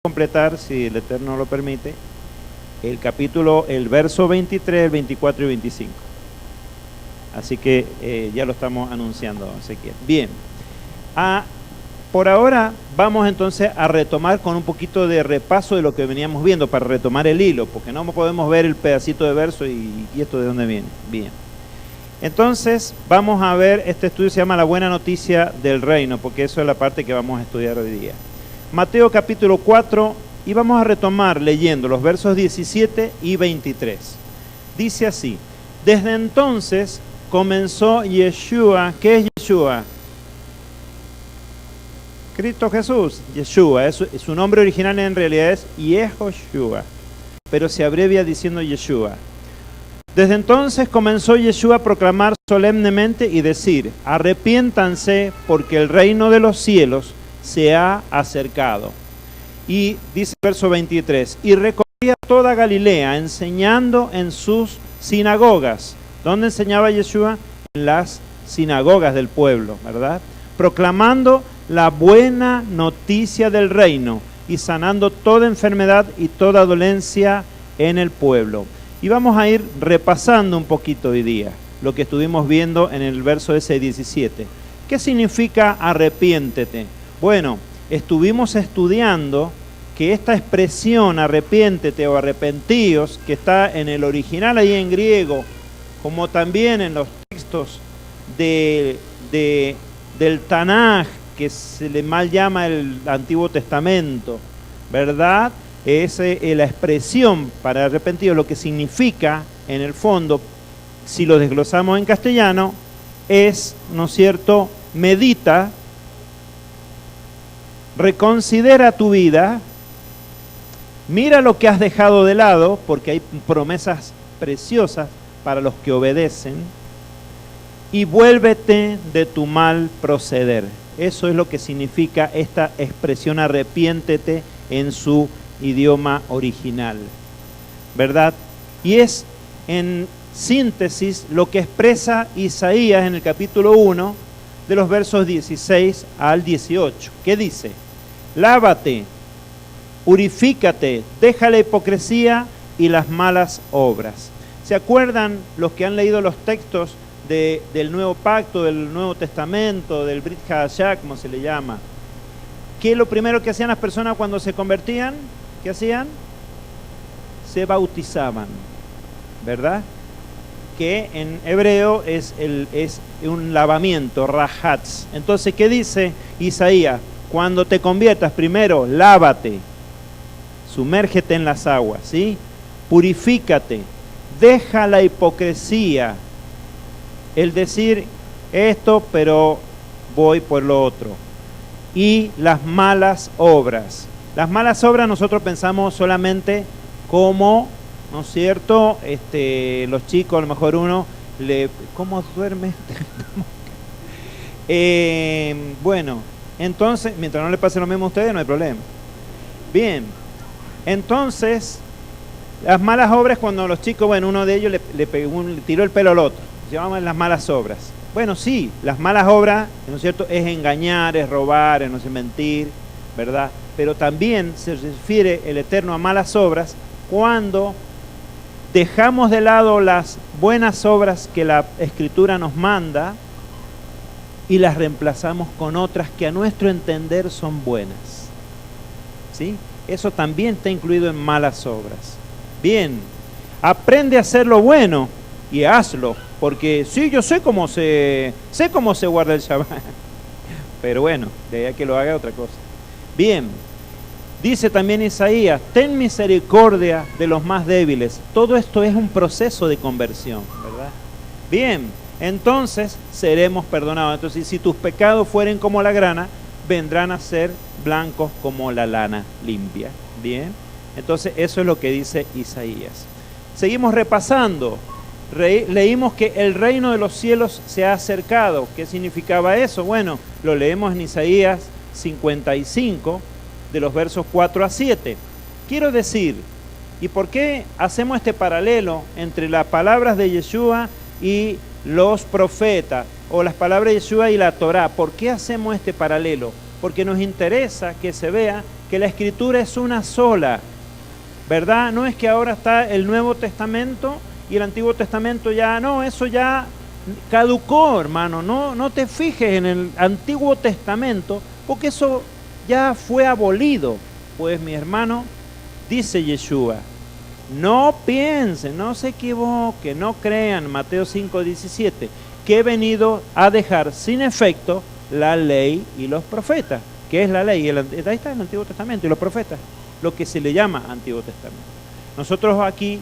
completar, si el Eterno lo permite, el verso 23, el 24 y 25. Así que ya lo estamos anunciando, Ezequiel. Bien. Por ahora vamos entonces a retomar con un poquito de repaso de lo que veníamos viendo, para retomar el hilo, porque no podemos ver el pedacito de verso y esto de dónde viene. Bien. Entonces vamos a ver, este estudio se llama La Buena Noticia del Reino, porque eso es la parte que vamos a estudiar hoy día. Mateo capítulo 4, y vamos a retomar leyendo los versos 17 y 23. Dice así: desde entonces comenzó Yeshua. ¿Qué es Yeshua? Cristo Jesús. Yeshua, su nombre original en realidad es Yehoshua, pero se abrevia diciendo Yeshua. Desde entonces comenzó Yeshua a proclamar solemnemente y decir: arrepiéntanse, porque el reino de los cielos se ha acercado. Y dice el verso 23, y recorría toda Galilea, enseñando en sus sinagogas. ¿Dónde enseñaba Yeshua? En las sinagogas del pueblo, ¿verdad? Proclamando la buena noticia del reino y sanando toda enfermedad y toda dolencia en el pueblo. Y vamos a ir repasando un poquito hoy día lo que estuvimos viendo en el verso ese 17. ¿Qué significa arrepiéntete? Bueno, estuvimos estudiando que esta expresión arrepiéntete o arrepentíos, que está en el original ahí en griego, como también en los textos del Tanaj, que se le mal llama el Antiguo Testamento, ¿verdad? Es la expresión para arrepentidos, lo que significa en el fondo, si lo desglosamos en castellano, es, ¿no es cierto?, medita, reconsidera tu vida, mira lo que has dejado de lado, porque hay promesas preciosas para los que obedecen, y vuélvete de tu mal proceder. Eso es lo que significa esta expresión arrepiéntete en su idioma original, ¿verdad? Y es en síntesis lo que expresa Isaías en el capítulo 1 de los versos 16 al 18. ¿Qué dice? Lávate, purifícate, deja la hipocresía y las malas obras. ¿Se acuerdan los que han leído los textos del Nuevo Pacto, del Nuevo Testamento, del Brit Hadashah, como se le llama? ¿Qué es lo primero que hacían las personas cuando se convertían? ¿Qué hacían? Se bautizaban, ¿verdad? Que en hebreo es un lavamiento, rahatz. Entonces, ¿qué dice Isaías? Cuando te conviertas, primero, lávate, sumérgete en las aguas, ¿sí? Purifícate, deja la hipocresía, el decir esto, pero voy por lo otro. Y las malas obras. Las malas obras nosotros pensamos solamente como, ¿no es cierto?, los chicos, a lo mejor uno, ¿cómo duerme? Bueno, entonces, mientras no le pase lo mismo a ustedes, no hay problema. Bien, entonces, las malas obras cuando los chicos, bueno, uno de ellos le tiró el pelo al otro, se llaman las malas obras. Bueno, sí, las malas obras, ¿no es cierto?, es engañar, es robar, es no sé, mentir, ¿verdad? Pero también se refiere el Eterno a malas obras cuando dejamos de lado las buenas obras que la Escritura nos manda y las reemplazamos con otras que a nuestro entender son buenas, ¿sí? Eso también está incluido en malas obras. Bien, aprende a hacer lo bueno y hazlo, porque sí, yo sé cómo se guarda el Shabbat, pero bueno, de ahí a que lo haga otra cosa. Bien, dice también Isaías, ten misericordia de los más débiles. Todo esto es un proceso de conversión, ¿verdad? Bien, entonces seremos perdonados. Entonces, si tus pecados fueren como la grana, vendrán a ser blancos como la lana limpia. Bien, entonces eso es lo que dice Isaías. Seguimos repasando. Leímos que el reino de los cielos se ha acercado. ¿Qué significaba eso? Bueno, lo leemos en Isaías 55, de los versos 4 a 7. Quiero decir, ¿y por qué hacemos este paralelo entre las palabras de Yeshua y los profetas, o las palabras de Yeshua y la Torá? ¿Por qué hacemos este paralelo? Porque nos interesa que se vea que la Escritura es una sola, ¿verdad? No es que ahora está el Nuevo Testamento y el Antiguo Testamento ya, no, eso ya caducó, hermano. No te fijes en el Antiguo Testamento, porque eso ya fue abolido. Pues mi hermano, dice Yeshua, no piensen, no se equivoquen, no crean, Mateo 5:17, que he venido a dejar sin efecto la ley y los profetas. ¿Qué es la ley? Ahí está el Antiguo Testamento y los profetas, lo que se le llama Antiguo Testamento. Nosotros aquí,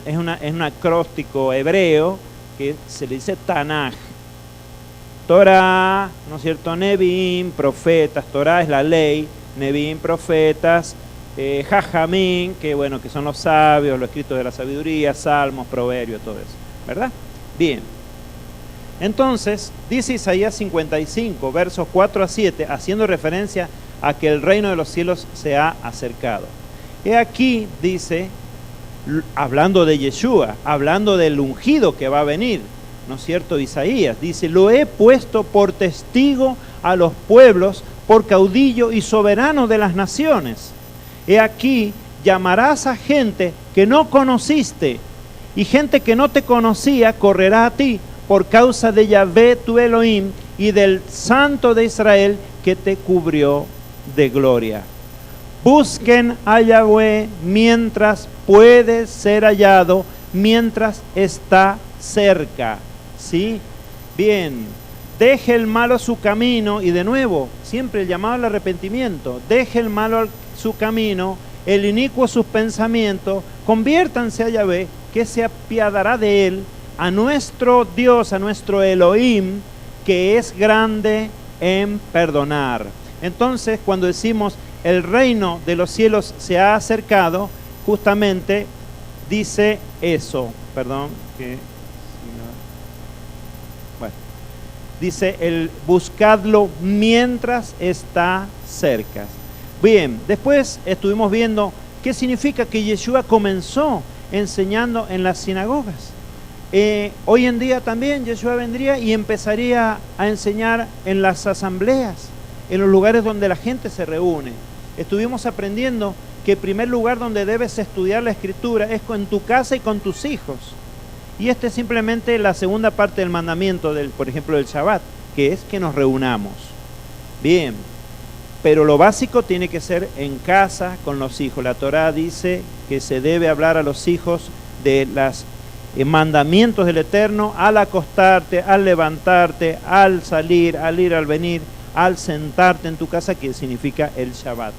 es un acróstico hebreo que se le dice Tanaj. Torah, ¿no es cierto? Nevi'im, profetas. Torah es la ley, Nevi'im, profetas, Jajamín, que bueno, que son los sabios, los escritos de la sabiduría, salmos, proverbios, todo eso, ¿verdad? Bien. Entonces, dice Isaías 55, versos 4 a 7, haciendo referencia a que el reino de los cielos se ha acercado. He aquí, dice, hablando de Yeshua, hablando del ungido que va a venir, ¿no es cierto? Isaías dice, lo he puesto por testigo a los pueblos, por caudillo y soberano de las naciones. He aquí, llamarás a gente que no conociste, y gente que no te conocía correrá a ti, por causa de Yahvé tu Elohim y del Santo de Israel que te cubrió de gloria. Busquen a Yahvé mientras puede ser hallado, mientras está cerca. ¿Sí? Bien, deje el malo su camino, y de nuevo, siempre el llamado al arrepentimiento, deje el malo su camino, el inicuo sus pensamientos, conviértanse a Yahvé, que se apiadará de él, a nuestro Dios, a nuestro Elohim, que es grande en perdonar. Entonces, cuando decimos el reino de los cielos se ha acercado, justamente dice eso. Dice el buscadlo mientras está cerca. Bien, después estuvimos viendo qué significa que Yeshua comenzó enseñando en las sinagogas. Hoy en día también Yeshua vendría y empezaría a enseñar en las asambleas, en los lugares donde la gente se reúne. Estuvimos aprendiendo que el primer lugar donde debes estudiar la Escritura es en tu casa y con tus hijos. Y esta es simplemente la segunda parte del mandamiento, por ejemplo, del Shabbat, que es que nos reunamos. Bien, pero lo básico tiene que ser en casa con los hijos. La Torá dice que se debe hablar a los hijos de los mandamientos del Eterno al acostarte, al levantarte, al salir, al ir, al venir, al sentarte en tu casa, que significa el Shabbat.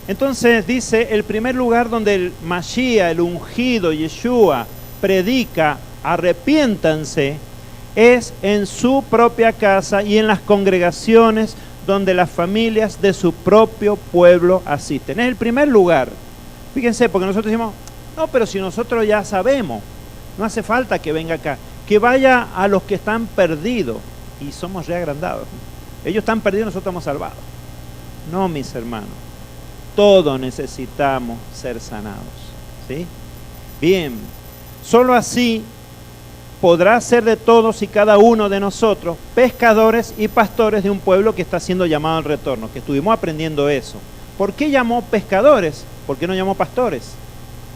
Entonces dice, el primer lugar donde el Mashiach, el ungido, Yeshua, predica, arrepiéntanse, es en su propia casa y en las congregaciones donde las familias de su propio pueblo asisten. Es el primer lugar. Fíjense, porque nosotros decimos, no, pero si nosotros ya sabemos, no hace falta que venga acá, que vaya a los que están perdidos, y somos reagrandados. Ellos están perdidos, nosotros estamos salvados. No, mis hermanos, todos necesitamos ser sanados, ¿sí? Bien, solo así podrá ser de todos y cada uno de nosotros pescadores y pastores de un pueblo que está siendo llamado al retorno, que estuvimos aprendiendo eso. ¿Por qué llamó pescadores? ¿Por qué no llamó pastores?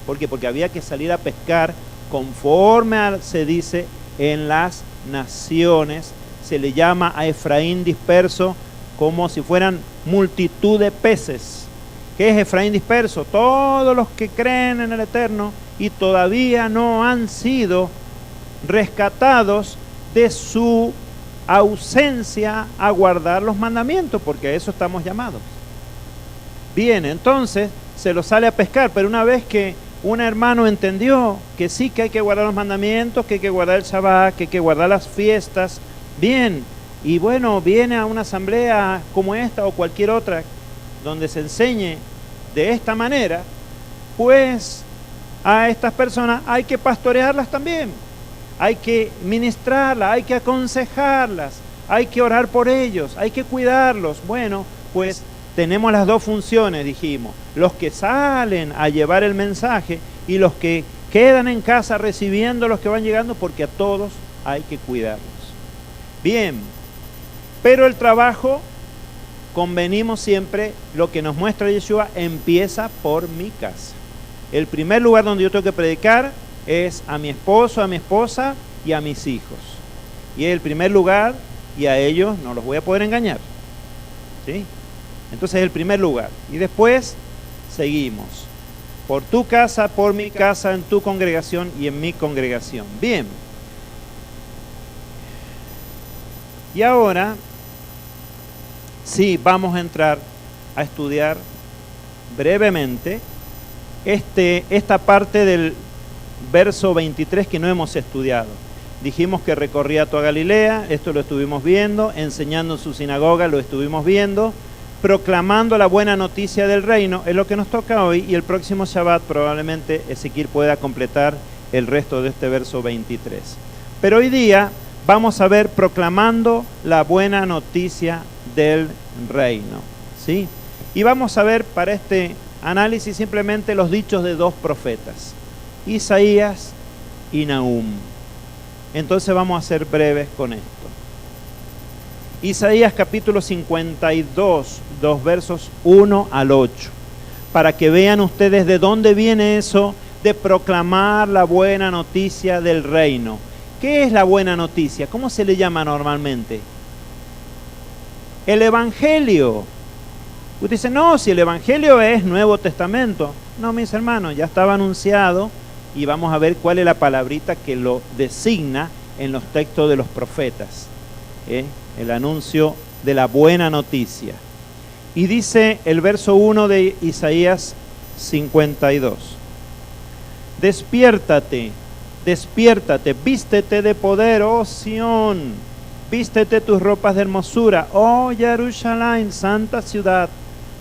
¿Por qué? Porque había que salir a pescar conforme se dice en las naciones. Se le llama a Efraín disperso como si fueran multitud de peces. ¿Qué es Efraín disperso? Todos los que creen en el Eterno y todavía no han sido rescatados de su ausencia a guardar los mandamientos, porque a eso estamos llamados. Bien, entonces se los sale a pescar, pero una vez que un hermano entendió que sí, que hay que guardar los mandamientos, que hay que guardar el Shabbat, que hay que guardar las fiestas, bien, y bueno, viene a una asamblea como esta o cualquier otra donde se enseñe de esta manera, pues a estas personas hay que pastorearlas también, hay que ministrarlas, hay que aconsejarlas, hay que orar por ellos, hay que cuidarlos. Bueno, pues tenemos las dos funciones, dijimos, los que salen a llevar el mensaje y los que quedan en casa recibiendo a los que van llegando, porque a todos hay que cuidarlos. Bien, pero el trabajo convenimos siempre, lo que nos muestra Yeshua, empieza por mi casa. El primer lugar donde yo tengo que predicar es a mi esposo, a mi esposa y a mis hijos. Y es el primer lugar, y a ellos no los voy a poder engañar. ¿Sí? Entonces es el primer lugar. Y después seguimos. Por tu casa, por mi casa, en tu congregación y en mi congregación. Bien. Y ahora, sí, vamos a entrar a estudiar brevemente esta parte del verso 23 que no hemos estudiado. Dijimos que recorría toda Galilea, esto lo estuvimos viendo, enseñando en su sinagoga, lo estuvimos viendo, proclamando la buena noticia del reino, es lo que nos toca hoy, y el próximo Shabbat probablemente Ezequiel pueda completar el resto de este verso 23. Pero hoy día vamos a ver proclamando la buena noticia del reino, ¿sí? Y vamos a ver para este análisis simplemente los dichos de dos profetas, Isaías y Nahum. Entonces vamos a ser breves con esto. Isaías capítulo 52, los versos 1 al 8, para que vean ustedes de dónde viene eso de proclamar la buena noticia del reino. ¿Qué es la buena noticia? ¿Cómo se le llama normalmente? El Evangelio. Usted dice, no, si el Evangelio es Nuevo Testamento. No, mis hermanos, ya estaba anunciado y vamos a ver cuál es la palabrita que lo designa en los textos de los profetas. El anuncio de la buena noticia. Y dice el verso 1 de Isaías 52. Despiértate, despiértate, vístete de poder, oh Sión, vístete tus ropas de hermosura, oh Jerusalén, santa ciudad,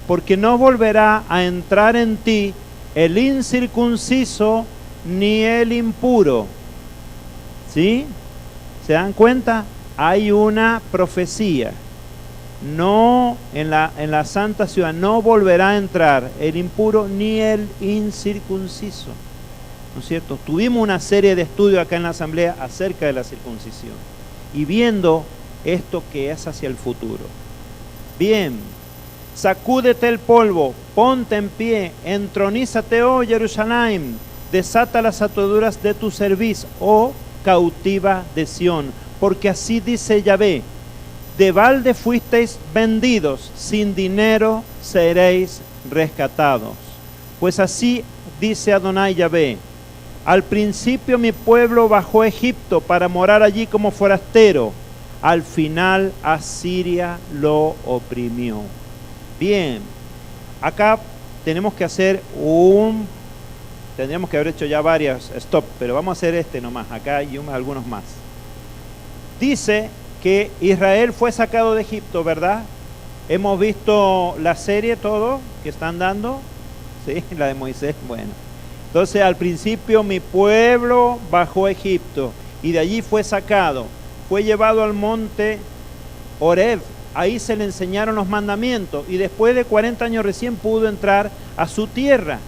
porque no volverá a entrar en ti el incircunciso ni el impuro. ¿Sí? ¿Se dan cuenta? Hay una profecía. No, en la santa ciudad no volverá a entrar el impuro ni el incircunciso. ¿No es cierto? Tuvimos una serie de estudios acá en la asamblea acerca de la circuncisión y viendo esto que es hacia el futuro. Bien, sacúdete el polvo, ponte en pie, entronízate, oh Jerusalén, desata las ataduras de tu cerviz, oh cautiva de Sión, porque así dice Yahvé, de balde fuisteis vendidos, sin dinero seréis rescatados. Pues así dice Adonai Yahvé, al principio mi pueblo bajó a Egipto para morar allí como forastero, al final Asiria lo oprimió. Bien, acá tenemos que hacer tendríamos que haber hecho ya varias stop, pero vamos a hacer este nomás, acá hay algunos más. Dice que Israel fue sacado de Egipto, ¿verdad? Hemos visto la serie todo que están dando, ¿sí? La de Moisés, bueno. Entonces al principio mi pueblo bajó a Egipto y de allí fue sacado, fue llevado al monte Horeb, ahí se le enseñaron los mandamientos y después de 40 años recién pudo entrar a su tierra.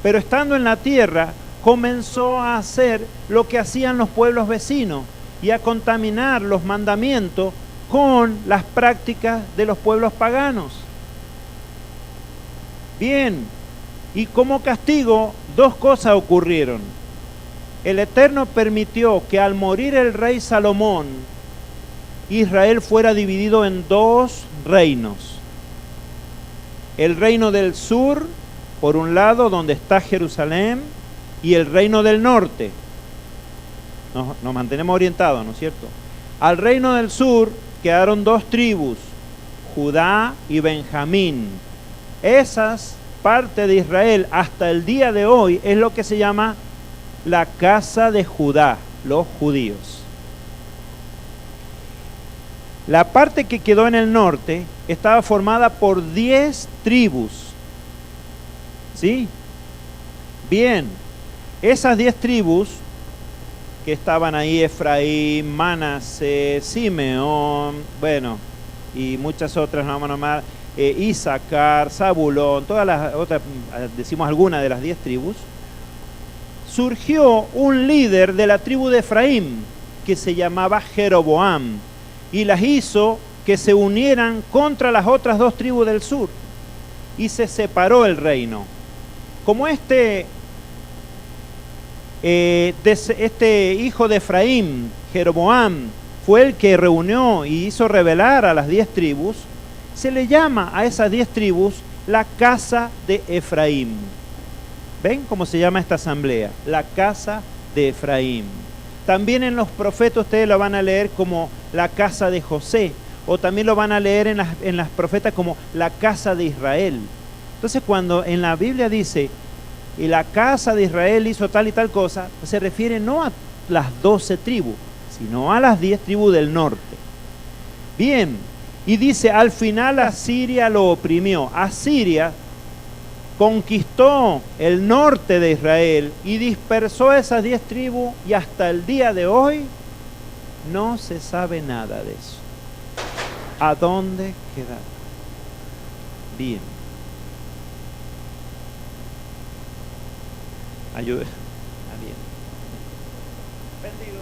Pero estando en la tierra comenzó a hacer lo que hacían los pueblos vecinos y a contaminar los mandamientos con las prácticas de los pueblos paganos. Bien, y como castigo, dos cosas ocurrieron. El Eterno permitió que al morir el rey Salomón, Israel fuera dividido en dos reinos. El reino del sur, por un lado, donde está Jerusalén, y el reino del norte. Nos mantenemos orientados, ¿no es cierto? Al reino del sur quedaron dos tribus, Judá y Benjamín. Esas partes de Israel hasta el día de hoy es lo que se llama la casa de Judá, los judíos. La parte que quedó en el norte estaba formada por 10 tribus. ¿Sí? Bien, esas 10 tribus que estaban ahí, Efraín, Manasés, Simeón, bueno, y muchas otras, no vamos a nombrar, Isaacar, Zabulón, todas las otras, decimos algunas de las 10 tribus, surgió un líder de la tribu de Efraín que se llamaba Jeroboam y las hizo que se unieran contra las otras dos tribus del sur. Y se separó el reino. Como este hijo de Efraín, Jeroboam, fue el que reunió y hizo rebelar a las 10 tribus, se le llama a esas 10 tribus la casa de Efraín. ¿Ven cómo se llama esta asamblea? La casa de Efraín. También en los profetas ustedes lo van a leer como la casa de José, o también lo van a leer en las profetas como la casa de Israel. Entonces cuando en la Biblia dice, y la casa de Israel hizo tal y tal cosa, se refiere no a las 12 tribus, sino a las 10 tribus del norte. Bien, y dice, al final Asiria lo oprimió. Asiria conquistó el norte de Israel y dispersó a esas 10 tribus, y hasta el día de hoy no se sabe nada de eso. ¿A dónde quedaron? Bien. Ayude. Bien. Bendigo.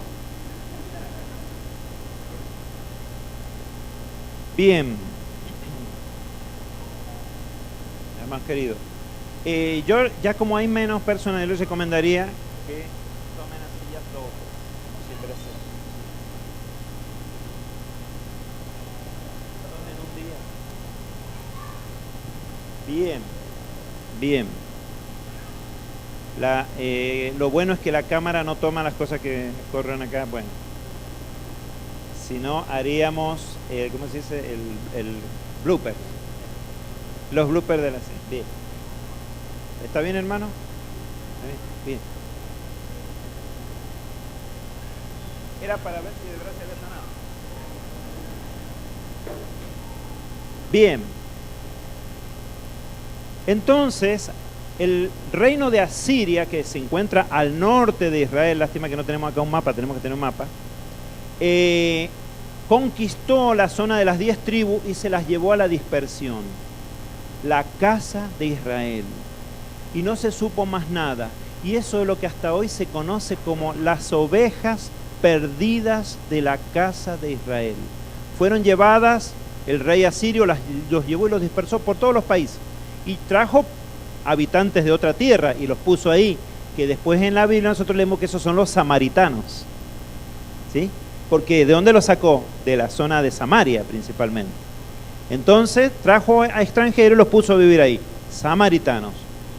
Bien. Hermanos queridos, yo ya como hay menos personas, yo les recomendaría que tomen las sillas dobles, como siempre hacemos. Tomen un día. Bien. Lo bueno es que la cámara no toma las cosas que corren acá. Bueno, si no haríamos, ¿cómo se dice? El blooper. Los bloopers de la serie. Bien. ¿Está bien, hermano? Bien. Era para ver si de verdad se había sanado. Bien. Entonces, el reino de Asiria, que se encuentra al norte de Israel, lástima que no tenemos acá un mapa, tenemos que tener un mapa, conquistó la zona de las 10 tribus y se las llevó a la dispersión. La casa de Israel. Y no se supo más nada. Y eso es lo que hasta hoy se conoce como las ovejas perdidas de la casa de Israel. Fueron llevadas, el rey asirio los llevó y los dispersó por todos los países. Y trajo habitantes de otra tierra y los puso ahí, que después en la Biblia nosotros leemos que esos son los samaritanos. ¿Sí? Porque ¿de dónde los sacó? De la zona de Samaria principalmente. Entonces trajo a extranjeros y los puso a vivir ahí, samaritanos.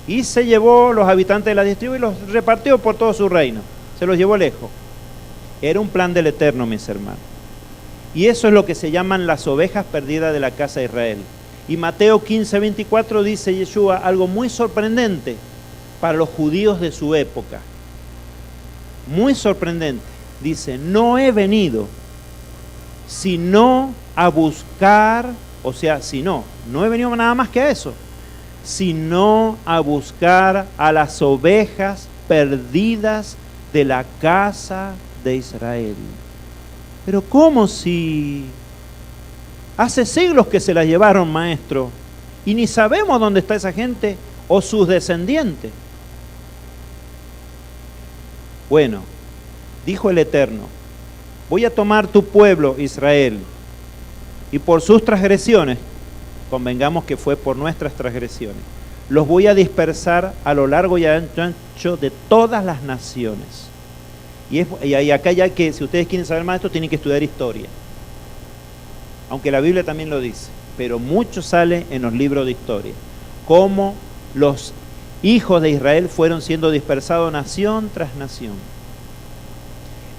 Y se llevó los habitantes de la 10 tribus y los repartió por todo su reino. Se los llevó lejos. Era un plan del Eterno, mis hermanos. Y eso es lo que se llaman las ovejas perdidas de la casa de Israel. Y Mateo 15:24 dice Yeshua algo muy sorprendente para los judíos de su época. Muy sorprendente. Dice, no he venido sino a buscar, o sea, no he venido nada más que a eso, sino a buscar a las ovejas perdidas de la casa de Israel. Pero ¿cómo si hace siglos que se las llevaron, maestro, y ni sabemos dónde está esa gente o sus descendientes? Bueno, dijo el Eterno, voy a tomar tu pueblo, Israel, y por sus transgresiones, convengamos que fue por nuestras transgresiones, los voy a dispersar a lo largo y ancho de todas las naciones. Y acá ya que, si ustedes quieren saber más de esto, tienen que estudiar historia. Aunque la Biblia también lo dice, pero mucho sale en los libros de historia. Cómo los hijos de Israel fueron siendo dispersados nación tras nación.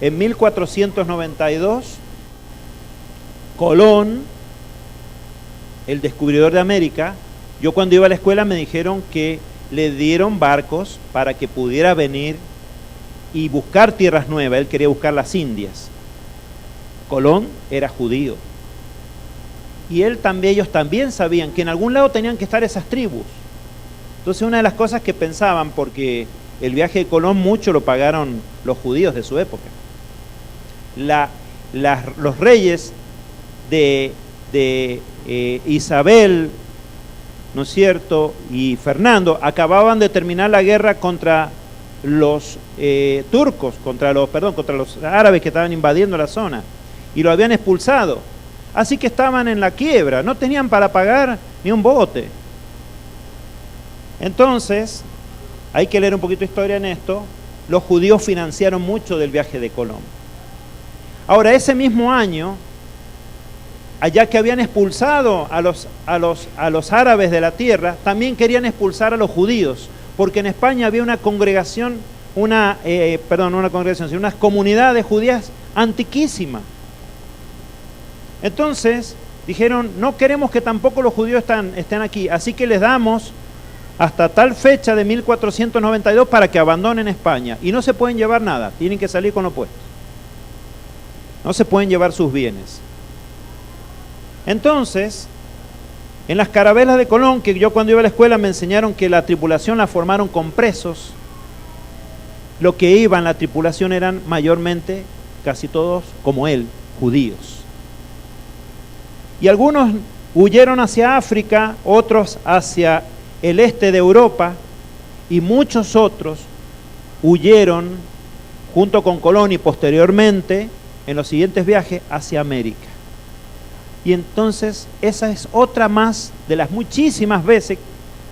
En 1492, Colón, el descubridor de América, yo cuando iba a la escuela me dijeron que le dieron barcos para que pudiera venir y buscar tierras nuevas. Él quería buscar las Indias. Colón era judío. Y ellos también sabían que en algún lado tenían que estar esas tribus. Entonces una de las cosas que pensaban, porque el viaje de Colón mucho lo pagaron los judíos de su época. Los reyes de Isabel, ¿no es cierto?, y Fernando acababan de terminar la guerra contra los turcos, contra los árabes que estaban invadiendo la zona, y lo habían expulsado. Así que estaban en la quiebra, no tenían para pagar ni un bote. Entonces, hay que leer un poquito de historia en esto. Los judíos financiaron mucho del viaje de Colón. Ahora, ese mismo año, allá que habían expulsado a los árabes de la tierra, también querían expulsar a los judíos, porque en España había una congregación, unas comunidades judías antiquísimas. Entonces dijeron, no queremos que tampoco los judíos estén aquí, así que les damos hasta tal fecha de 1492 para que abandonen España. Y no se pueden llevar nada, tienen que salir con lo opuesto. No se pueden llevar sus bienes. Entonces, en las carabelas de Colón, que yo cuando iba a la escuela me enseñaron que la tripulación la formaron con presos, lo que iba en la tripulación eran mayormente, casi todos, como él, judíos. Y algunos huyeron hacia África, otros hacia el este de Europa, y muchos otros huyeron junto con Colón y posteriormente, en los siguientes viajes, hacia América. Y entonces esa es otra más de las muchísimas veces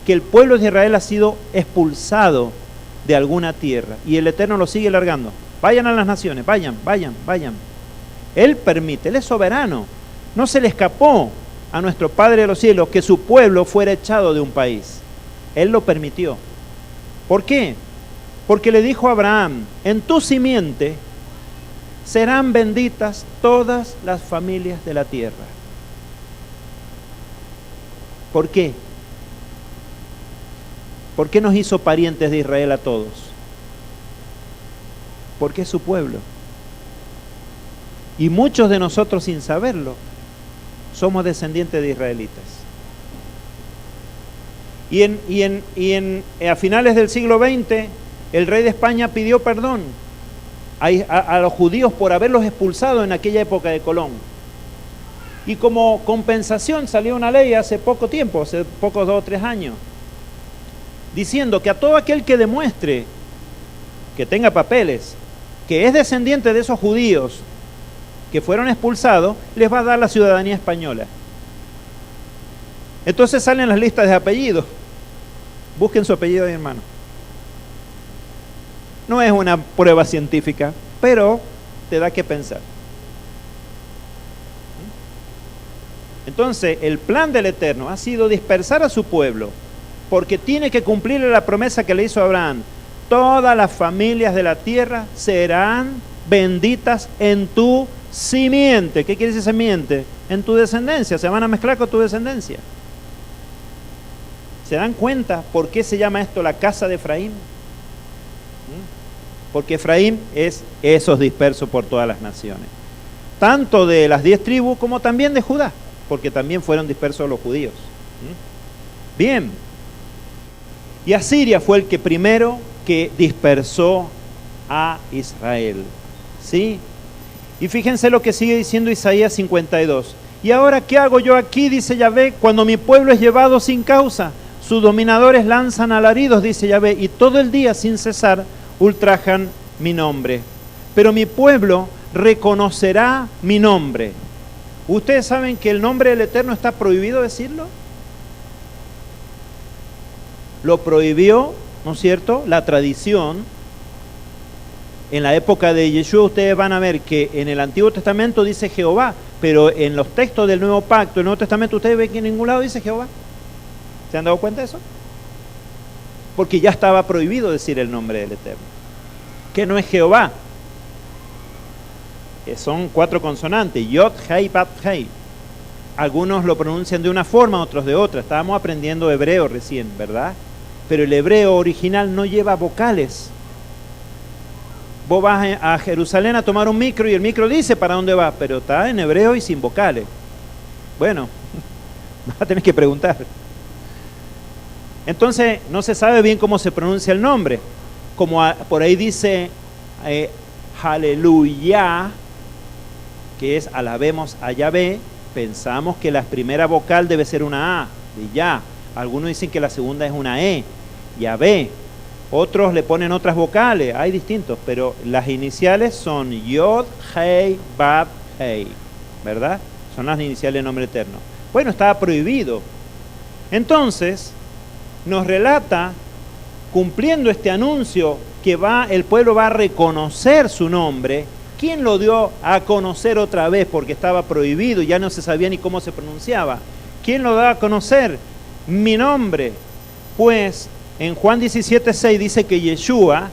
que el pueblo de Israel ha sido expulsado de alguna tierra y el Eterno lo sigue largando. Vayan a las naciones, vayan. Él permite, Él es soberano. No se le escapó a nuestro Padre de los cielos que su pueblo fuera echado de un país. Él lo permitió. ¿Por qué? Porque le dijo a Abraham, en tu simiente serán benditas todas las familias de la tierra. ¿Por qué? ¿Por qué nos hizo parientes de Israel a todos? Porque es su pueblo. Y muchos de nosotros, sin saberlo, somos descendientes de israelitas. A finales del siglo XX, el rey de España pidió perdón a los judíos por haberlos expulsado en aquella época de Colón. Y como compensación salió una ley hace poco tiempo, hace pocos 2 o 3 años, diciendo que a todo aquel que demuestre, que tenga papeles, que es descendiente de esos judíos que fueron expulsados, les va a dar la ciudadanía española. Entonces salen las listas de apellidos. Busquen su apellido ahí, hermano. No es una prueba científica, pero te da que pensar. Entonces, el plan del Eterno ha sido dispersar a su pueblo, porque tiene que cumplirle la promesa que le hizo a Abraham. Todas las familias de la tierra serán benditas en tu simiente. ¿Qué quiere decir simiente? En tu descendencia, se van a mezclar con tu descendencia. ¿Se dan cuenta por qué se llama esto la casa de Efraín? Porque Efraín es esos dispersos por todas las naciones. Tanto de las 10 tribus como también de Judá, porque también fueron dispersos los judíos. Bien. Y Asiria fue el que primero que dispersó a Israel. ¿Sí? Y fíjense lo que sigue diciendo Isaías 52. ¿Y ahora qué hago yo aquí? Dice Yahvé, cuando mi pueblo es llevado sin causa. Sus dominadores lanzan alaridos, dice Yahvé, y todo el día sin cesar ultrajan mi nombre. Pero mi pueblo reconocerá mi nombre. ¿Ustedes saben que el nombre del Eterno está prohibido decirlo? Lo prohibió, ¿no es cierto?, la tradición. En la época de Yeshua ustedes van a ver que en el Antiguo Testamento dice Jehová, pero en los textos del Nuevo Pacto, el Nuevo Testamento, ustedes ven que en ningún lado dice Jehová. ¿Se han dado cuenta de eso? Porque ya estaba prohibido decir el nombre del Eterno. Que no es Jehová. Son 4 consonantes, Yod, Hei, Bat, Hei. Algunos lo pronuncian de una forma, otros de otra. Estábamos aprendiendo hebreo recién, ¿verdad? Pero el hebreo original no lleva vocales. Vos vas a Jerusalén a tomar un micro y el micro dice para dónde va, pero está en hebreo y sin vocales. Bueno, vas a tener que preguntar. Entonces, no se sabe bien cómo se pronuncia el nombre. Como por ahí dice Aleluya, que es alabemos a Yahvé, pensamos que la primera vocal debe ser una A, de Ya. Algunos dicen que la segunda es una E, Yahvé. Otros le ponen otras vocales, hay distintos, pero las iniciales son Yod, Hei, Bab, Hei, ¿verdad? son las iniciales del nombre eterno. Bueno, estaba prohibido. Entonces, nos relata, cumpliendo este anuncio, que el pueblo va a reconocer su nombre. ¿Quién lo dio a conocer otra vez? Porque estaba prohibido, ya no se sabía ni cómo se pronunciaba. ¿Quién lo da a conocer? Mi nombre. Pues en Juan 17:6 dice que Yeshua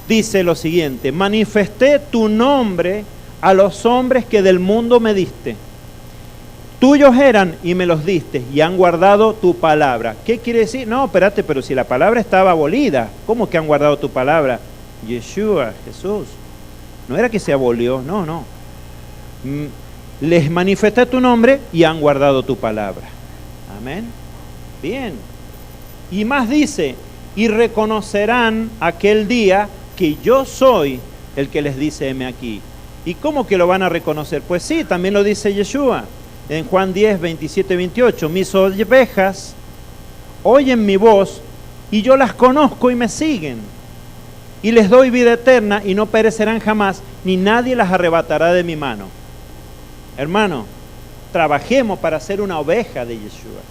dice lo siguiente: manifesté tu nombre a los hombres que del mundo me diste. Tuyos eran y me los diste y han guardado tu palabra. ¿Qué quiere decir? No, espérate, pero si la palabra estaba abolida, ¿cómo que han guardado tu palabra? Yeshua, Jesús. No era que se abolió, no. Les manifesté tu nombre y han guardado tu palabra. Amén. Bien. Y más dice, y reconocerán aquel día que yo soy el que les dice, heme aquí. ¿Y cómo que lo van a reconocer? Pues sí, también lo dice Yeshua. En Juan 10, 27, 28, mis ovejas oyen mi voz y yo las conozco y me siguen. Y les doy vida eterna y no perecerán jamás, ni nadie las arrebatará de mi mano. Hermano, trabajemos para ser una oveja de Yeshua.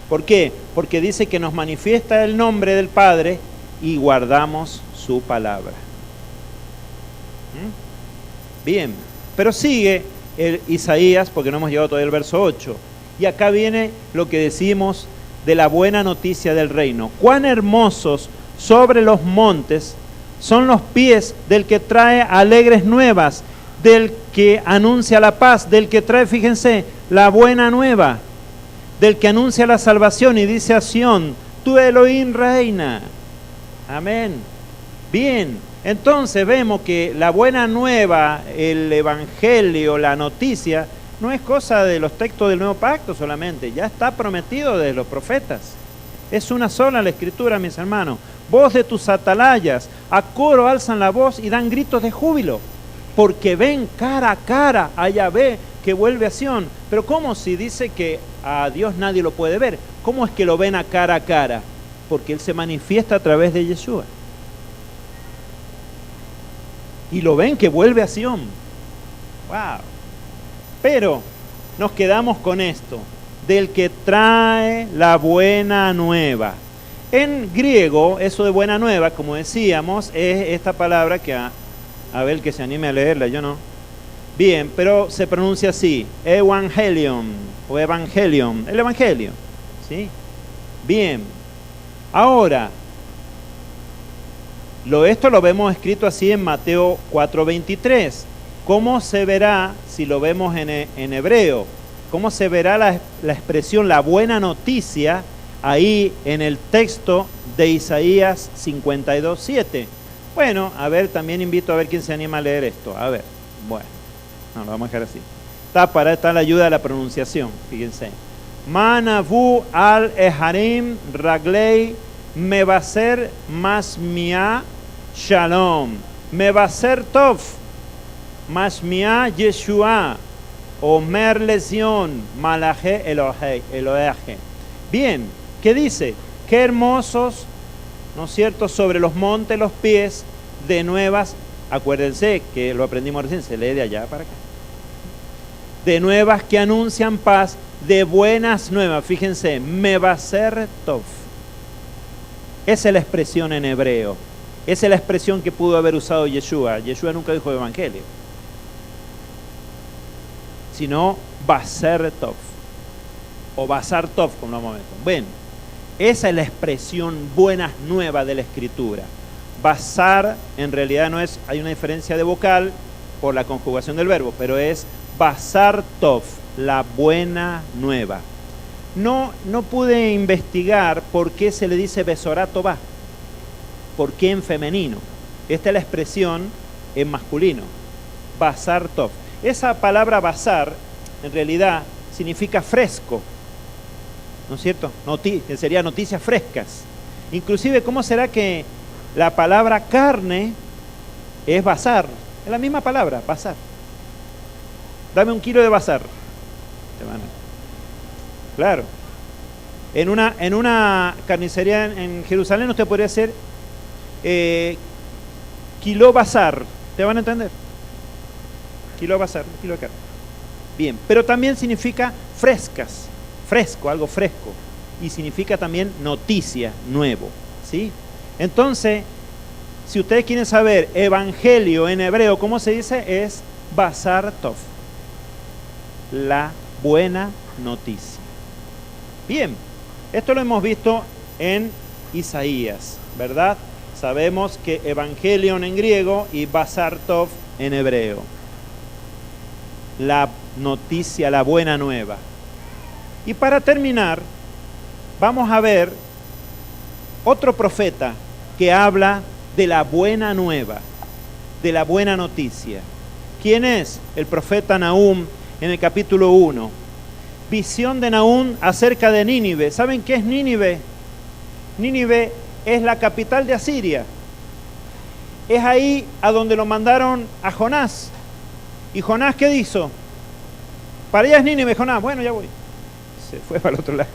¿Por qué? Porque dice que nos manifiesta el nombre del Padre y guardamos su palabra. Bien, pero sigue Isaías, porque no hemos llegado todavía al verso 8. Y acá viene lo que decimos de la buena noticia del reino. Cuán hermosos sobre los montes son los pies del que trae alegres nuevas, del que anuncia la paz, del que trae, fíjense, la buena nueva, del que anuncia la salvación y dice a Sión, tú Elohim reina. Amén. Bien, entonces vemos que la buena nueva, el evangelio, la noticia, no es cosa de los textos del Nuevo Pacto solamente, ya está prometido de los profetas. Es una sola la escritura, mis hermanos. Voz de tus atalayas, a coro alzan la voz y dan gritos de júbilo, porque ven cara a cara a Yahvé que vuelve a Sión. Pero ¿cómo si dice que a Dios nadie lo puede ver? ¿Cómo es que lo ven a cara? Porque Él se manifiesta a través de Yeshua. Y lo ven que vuelve a Sión. ¡Wow! Pero nos quedamos con esto, del que trae la buena nueva. En griego, eso de buena nueva, como decíamos, es esta palabra que a ver que se anime a leerla, yo no. Bien, pero se pronuncia así, evangelion o evangelion, el evangelio, ¿sí? Bien, ahora, esto lo vemos escrito así en Mateo 4:23. ¿Cómo se verá si lo vemos en hebreo? ¿Cómo se verá la expresión, la buena noticia, ahí en el texto de Isaías 52:7? Bueno, a ver, también invito a ver quién se anima a leer esto. A ver, bueno, no, lo vamos a dejar así. Está la ayuda de la pronunciación, fíjense. Manavu al eharim raglei mevaser masmia shalom mevaser tov masmia Yeshua omer lesion malaje eloheje. Bien, ¿qué dice? Qué hermosos, ¿no es cierto?, sobre los montes los pies de nuevas, acuérdense que lo aprendimos recién, se lee de allá para acá, de nuevas que anuncian paz, de buenas nuevas, fíjense, mevaser tov. Esa es la expresión en hebreo, esa es la expresión que pudo haber usado Yeshua. Yeshua nunca dijo evangelio, sino baser tov, o basar tov, como lo vamos a ver. Bueno, esa es la expresión buenas nuevas de la escritura. Basar en realidad no es, hay una diferencia de vocal por la conjugación del verbo, pero es basar tov, la buena nueva. No pude investigar por qué se le dice besorá tová, por qué en femenino. Esta es la expresión en masculino, basar tov. Esa palabra basar en realidad significa fresco, ¿no es cierto? Sería noticias frescas. Inclusive, ¿cómo será que la palabra carne es basar? Es la misma palabra, basar. Dame 1 kilo de basar. Claro. En una carnicería en Jerusalén usted podría hacer kilo basar. ¿Te van a entender? Kilo basar, kilo de carne. Bien, pero también significa frescas, fresco, algo fresco. Y significa también noticia, nuevo, ¿sí? Entonces, si ustedes quieren saber evangelio en hebreo, ¿cómo se dice? Es Basar Tov, la buena noticia. Bien, esto lo hemos visto en Isaías, ¿verdad? Sabemos que evangelion en griego y Basar Tov en hebreo. La noticia, la buena nueva. Y para terminar, vamos a ver otro profeta que habla de la buena nueva, de la buena noticia. ¿Quién es? El profeta Nahum en el capítulo 1. Visión de Nahum acerca de Nínive. ¿Saben qué es Nínive? Nínive es la capital de Asiria. Es ahí a donde lo mandaron a Jonás. ¿Y Jonás qué hizo? Para allá es Nínive, Jonás. Bueno, ya voy. Se fue para el otro lado.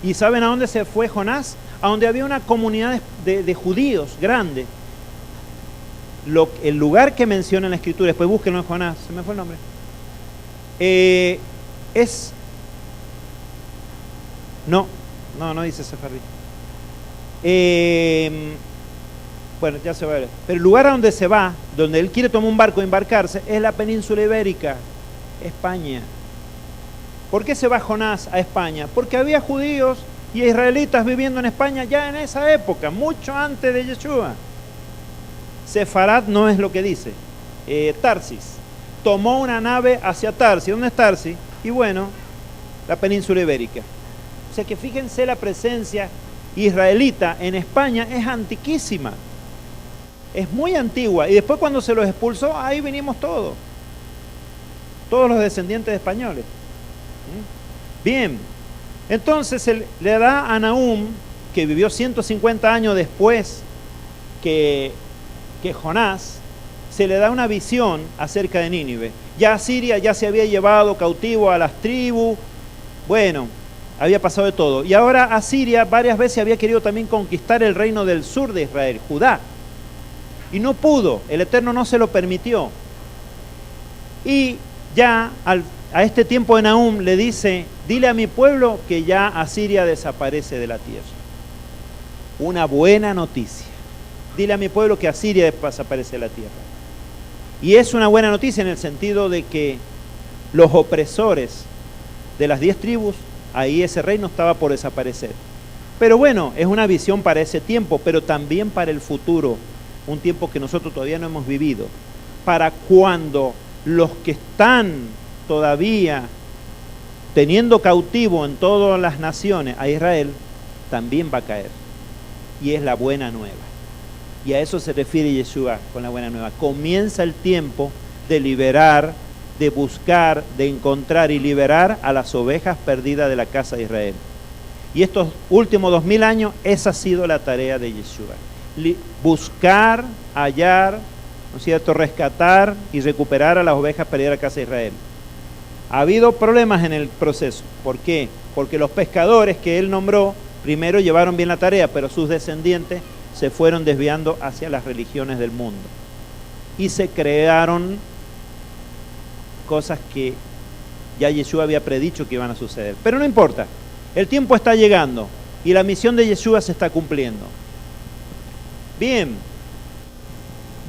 ¿Y saben a dónde se fue Jonás? A donde había una comunidad de judíos grande. El lugar que menciona en la escritura, después búsquenlo en Jonás, se me fue el nombre. No dice Sefarri. Bueno, ya se va a ver. Pero el lugar a donde se va, donde él quiere tomar un barco e embarcarse, es la península ibérica, España. ¿Por qué se va Jonás a España? Porque había judíos y israelitas viviendo en España ya en esa época, mucho antes de Yeshua. Sefarad no es lo que dice. Tarsis. Tomó una nave hacia Tarsis. ¿Dónde es Tarsis? Y bueno, la península ibérica. O sea que fíjense, la presencia israelita en España es antiquísima. Es muy antigua. Y después cuando se los expulsó, ahí vinimos todos. Todos los descendientes de españoles. Bien. Entonces se le da a Nahum, que vivió 150 años después que Jonás, se le da una visión acerca de Nínive. Ya Asiria ya se había llevado cautivo a las tribus. Bueno, había pasado de todo. Y ahora Asiria varias veces había querido también conquistar el reino del sur de Israel, Judá. Y no pudo, el Eterno no se lo permitió. Y ya a este tiempo de Nahum le dice, dile a mi pueblo que ya Asiria desaparece de la tierra. Una buena noticia. Dile a mi pueblo que Asiria desaparece de la tierra. Y es una buena noticia en el sentido de que los opresores de las 10 tribus, ahí ese reino estaba por desaparecer. Pero bueno, es una visión para ese tiempo, pero también para el futuro, un tiempo que nosotros todavía no hemos vivido, para cuando los que están todavía teniendo cautivo en todas las naciones a Israel, también va a caer. Y es la buena nueva. Y a eso se refiere Yeshua con la buena nueva. Comienza el tiempo de liberar, de buscar, de encontrar y liberar a las ovejas perdidas de la casa de Israel. Y estos últimos 2000 años, esa ha sido la tarea de Yeshua. Buscar, hallar, ¿no es cierto?, rescatar y recuperar a las ovejas perdidas de la casa de Israel. Ha habido problemas en el proceso. ¿Por qué? Porque los pescadores que él nombró primero llevaron bien la tarea, pero sus descendientes se fueron desviando hacia las religiones del mundo. Y se crearon cosas que ya Yeshua había predicho que iban a suceder. Pero no importa, el tiempo está llegando y la misión de Yeshua se está cumpliendo. Bien,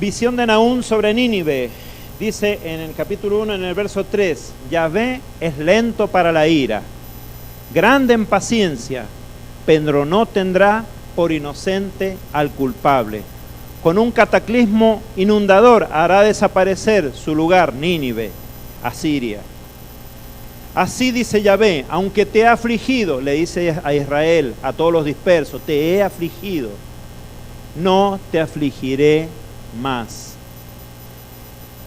visión de Nahum sobre Nínive. Dice en el capítulo 1, en el verso 3, Yahvé es lento para la ira, grande en paciencia, pero no tendrá por inocente al culpable. Con un cataclismo inundador hará desaparecer su lugar, Nínive, Asiria. Así dice Yahvé, aunque te he afligido, le dice a Israel, a todos los dispersos, te he afligido, no te afligiré más.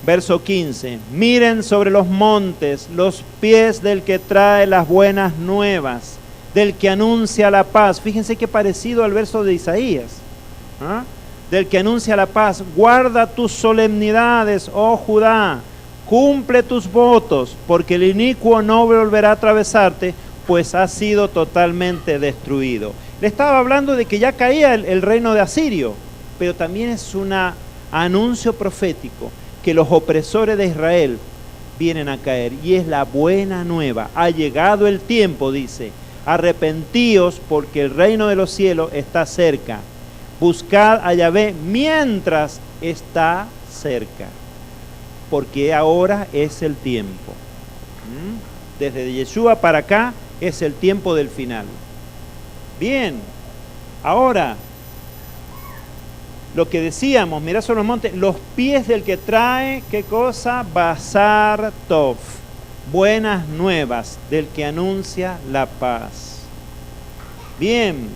Verso 15, miren sobre los montes los pies del que trae las buenas nuevas, del que anuncia la paz. Fíjense qué parecido al verso de Isaías. ¿Ah? Del que anuncia la paz. Guarda tus solemnidades, oh Judá, cumple tus votos, porque el inicuo no volverá a atravesarte, pues ha sido totalmente destruido. Le estaba hablando de que ya caía el reino de Asirio, pero también es un anuncio profético que los opresores de Israel vienen a caer. Y es la buena nueva. Ha llegado el tiempo, dice. Arrepentíos porque el reino de los cielos está cerca. Buscad a Yahvé mientras está cerca. Porque ahora es el tiempo. Desde Yeshua para acá es el tiempo del final. Bien, ahora, lo que decíamos, mirá sobre los montes, los pies del que trae, ¿qué cosa? Basar Tov, buenas nuevas, del que anuncia la paz. Bien,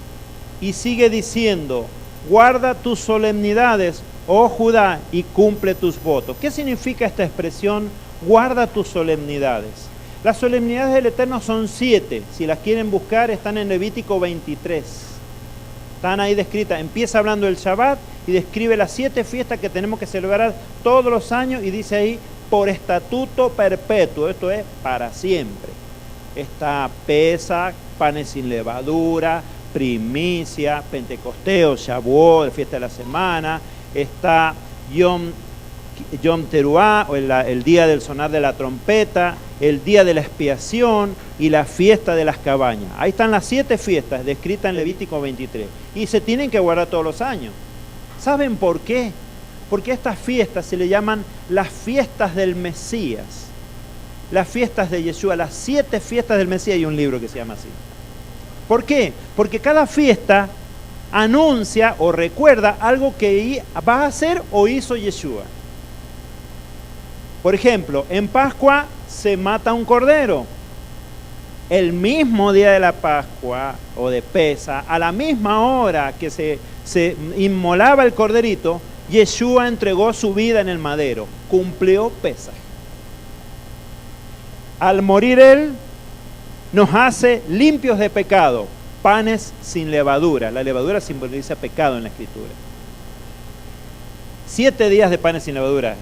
y sigue diciendo, guarda tus solemnidades, oh Judá, y cumple tus votos. ¿Qué significa esta expresión? Guarda tus solemnidades. Las solemnidades del Eterno son 7. Si las quieren buscar, están en Levítico 23. Están ahí descritas. Empieza hablando del Shabbat y describe las 7 fiestas que tenemos que celebrar todos los años y dice ahí, por estatuto perpetuo. Esto es para siempre. Está Pesach, panes sin levadura, primicia, Pentecosteo, Shavuot, fiesta de la semana. Está Yom Teruah, o el día del sonar de la trompeta, el día de la expiación y la fiesta de las cabañas. Ahí están las 7 fiestas descritas en Levítico 23 y se tienen que guardar todos los años. ¿Saben por qué? Porque a estas fiestas se le llaman las fiestas del Mesías, las fiestas de Yeshua, las 7 fiestas del Mesías. Hay un libro que se llama así. ¿Por qué? Porque cada fiesta anuncia o recuerda algo que va a hacer o hizo Yeshua. Por ejemplo, en Pascua se mata un cordero. El mismo día de la Pascua o de Pesaj, a la misma hora que se inmolaba el corderito, Yeshua entregó su vida en el madero. Cumplió Pesaj. Al morir Él, nos hace limpios de pecado. Panes sin levadura. La levadura simboliza pecado en la Escritura. 7 días de panes sin levadura,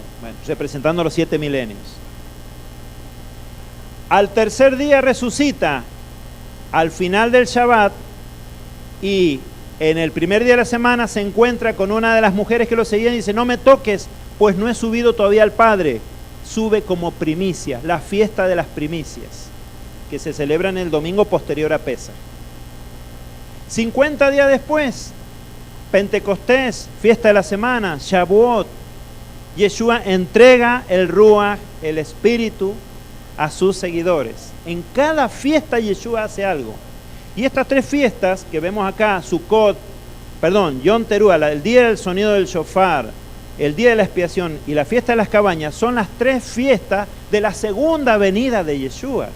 representando los 7 milenios. Al tercer día resucita, al final del Shabbat, y en el primer día de la semana se encuentra con una de las mujeres que lo seguían y dice, no me toques, pues no he subido todavía al Padre. Sube como primicia, la fiesta de las primicias, que se celebra en el domingo posterior a Pesaj. 50 días después, Pentecostés, fiesta de la semana, Shavuot, Yeshua entrega el Ruach, el Espíritu, a sus seguidores. En cada fiesta Yeshua hace algo. Y estas 3 fiestas que vemos acá, Sukkot, Yom Teruah, el día del sonido del shofar, el día de la expiación y la fiesta de las cabañas, son las 3 fiestas de la segunda venida de Yeshua.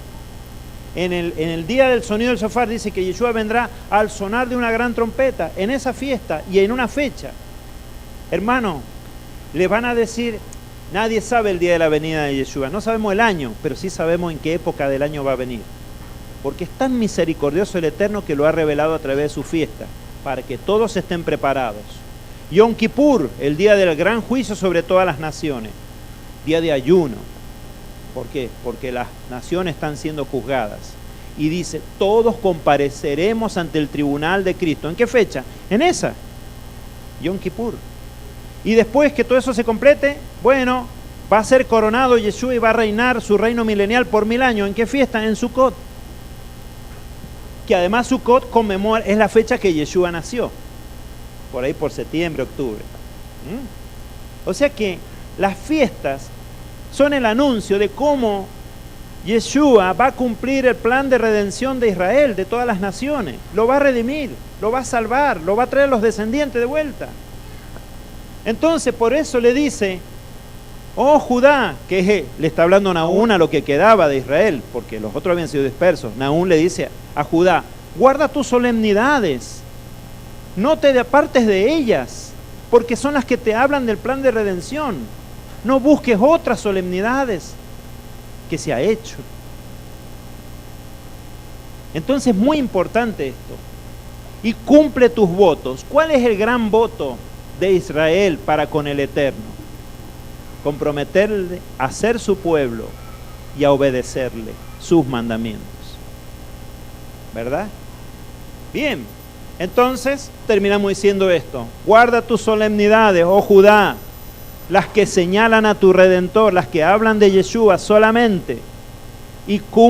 En el día del sonido del shofar dice que Yeshua vendrá al sonar de una gran trompeta, en esa fiesta y en una fecha. Hermano, le van a decir, nadie sabe el día de la venida de Yeshua, no sabemos el año, pero sí sabemos en qué época del año va a venir. Porque es tan misericordioso el Eterno que lo ha revelado a través de su fiesta, para que todos estén preparados. Yom Kippur, el día del gran juicio sobre todas las naciones, día de ayuno. ¿Por qué? Porque las naciones están siendo juzgadas. Y dice, todos compareceremos ante el tribunal de Cristo. ¿En qué fecha? En esa, Yom Kippur. Y después que todo eso se complete, bueno, va a ser coronado Yeshua y va a reinar su reino milenial por 1000 años. ¿En qué fiesta? En Sukkot. Que además Sukkot conmemora, es la fecha que Yeshua nació. Por ahí por septiembre, octubre. O sea que las fiestas son el anuncio de cómo Yeshua va a cumplir el plan de redención de Israel, de todas las naciones. Lo va a redimir, lo va a salvar, lo va a traer a los descendientes de vuelta. Entonces, por eso le dice, oh Judá, que le está hablando Nahún a lo que quedaba de Israel, porque los otros habían sido dispersos. Nahún le dice a Judá, guarda tus solemnidades, no te apartes de ellas, porque son las que te hablan del plan de redención. No busques otras solemnidades que se ha hecho. Entonces es muy importante esto. Y cumple tus votos. ¿Cuál es el gran voto de Israel para con el Eterno? Comprometerle a ser su pueblo y a obedecerle sus mandamientos. ¿Verdad? Bien, entonces terminamos diciendo esto. Guarda tus solemnidades, oh Judá. las que señalan a tu Redentor, las que hablan de Yeshua solamente y cumplen